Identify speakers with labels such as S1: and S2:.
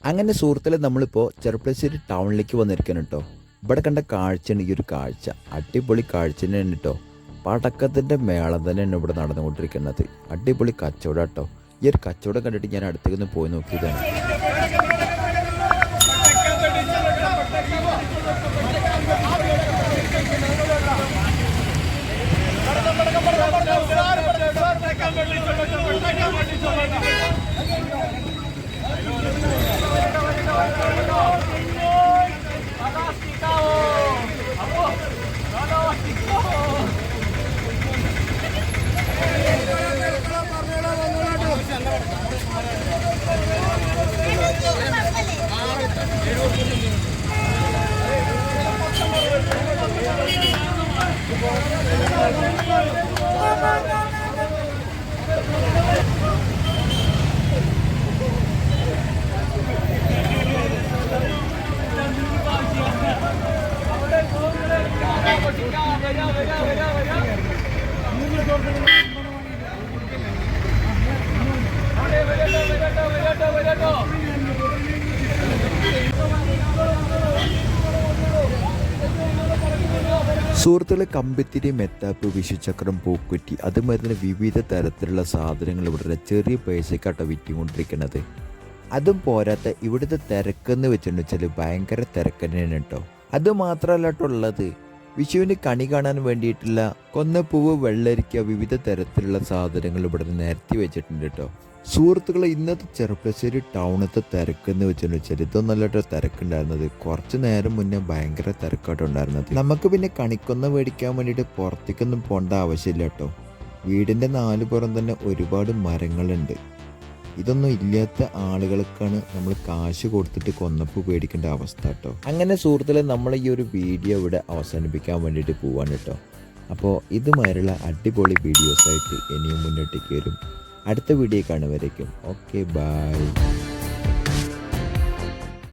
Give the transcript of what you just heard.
S1: അങ്ങനെ സുഹൃത്തുക്കളെ നമ്മളിപ്പോൾ ചെറുപ്പശ്ശേരി ടൗണിലേക്ക് വന്നിരിക്കണം കേട്ടോ. ഇവിടെ കണ്ട കാഴ്ചയാണ് ഈ ഒരു കാഴ്ച. അടിപൊളി കാഴ്ച തന്നെയാണ് കേട്ടോ. പടക്കത്തിൻ്റെ മേളം തന്നെയാണ് ഇവിടെ നടന്നുകൊണ്ടിരിക്കുന്നത്. അടിപൊളി കച്ചവടം കേട്ടോ. ഈ ഒരു കച്ചവടം കണ്ടിട്ട് ഞാൻ അടുത്തേക്കൊന്ന് പോയി നോക്കിയതാണ്. സുഹൃത്തുക്കളെ കമ്പിത്തിരി, മെത്താപ്പ്, വിഷുചക്രം, പൂക്കുറ്റി അതുമാതിരി തന്നെ വിവിധ തരത്തിലുള്ള സാധനങ്ങൾ ഇവിടെ ചെറിയ പൈസക്കാട്ടോ വിറ്റുകൊണ്ടിരിക്കുന്നത്. അതും പോരാത്ത ഇവിടുത്തെ തിരക്കെന്ന് വെച്ചിട്ടുണ്ടെന്ന് വെച്ചാൽ ഭയങ്കര തിരക്ക് തന്നെയാണ് കേട്ടോ. അത് മാത്രമല്ല കേട്ടോ ഉള്ളത്, വിഷുവിന് കണി കാണാൻ വേണ്ടിയിട്ടുള്ള കൊന്നപ്പൂവ്, വെള്ളരിക്ക, വിവിധ തരത്തിലുള്ള സാധനങ്ങൾ ഇവിടെ നിരത്തി വെച്ചിട്ടുണ്ട് കേട്ടോ. സുഹൃത്തുക്കളെ ഇന്നത്തെ ചെറുപ്പശ്ശേരി ടൗണത്തെ തിരക്കെന്ന് വെച്ചാൽ ഇതൊന്നല്ല കേട്ടോ തിരക്കുണ്ടായിരുന്നത്. കുറച്ച് നേരം മുന്നേ ഭയങ്കര തിരക്കാട്ടോ ഉണ്ടായിരുന്നത്. നമുക്ക് പിന്നെ കണിക്കൊന്ന മേടിക്കാൻ വേണ്ടിയിട്ട് പുറത്തേക്കൊന്നും പോകേണ്ട ആവശ്യമില്ല കേട്ടോ. വീടിൻ്റെ നാലുപുറം തന്നെ ഒരുപാട് മരങ്ങളുണ്ട്. ഇതൊന്നും ഇല്ലാത്ത ആളുകൾക്കാണ് നമ്മൾ കാശ് കൊടുത്തിട്ട് കൊന്നപ്പൂ പേടിക്കേണ്ട അവസ്ഥ കേട്ടോ. അങ്ങനെ സുഹൃത്തുക്കളെ നമ്മൾ ഈ ഒരു വീഡിയോ ഇവിടെ അവസാനിപ്പിക്കാൻ വേണ്ടിയിട്ട് പോവാണ് കേട്ടോ. അപ്പോൾ ഇതുമാതിരിയുള്ള അടിപൊളി വീഡിയോസായിട്ട് ഇനിയും മുന്നോട്ടേക്ക് വരും. അടുത്ത വീഡിയോ കാണുവരേക്കും ഓക്കെ ബൈ.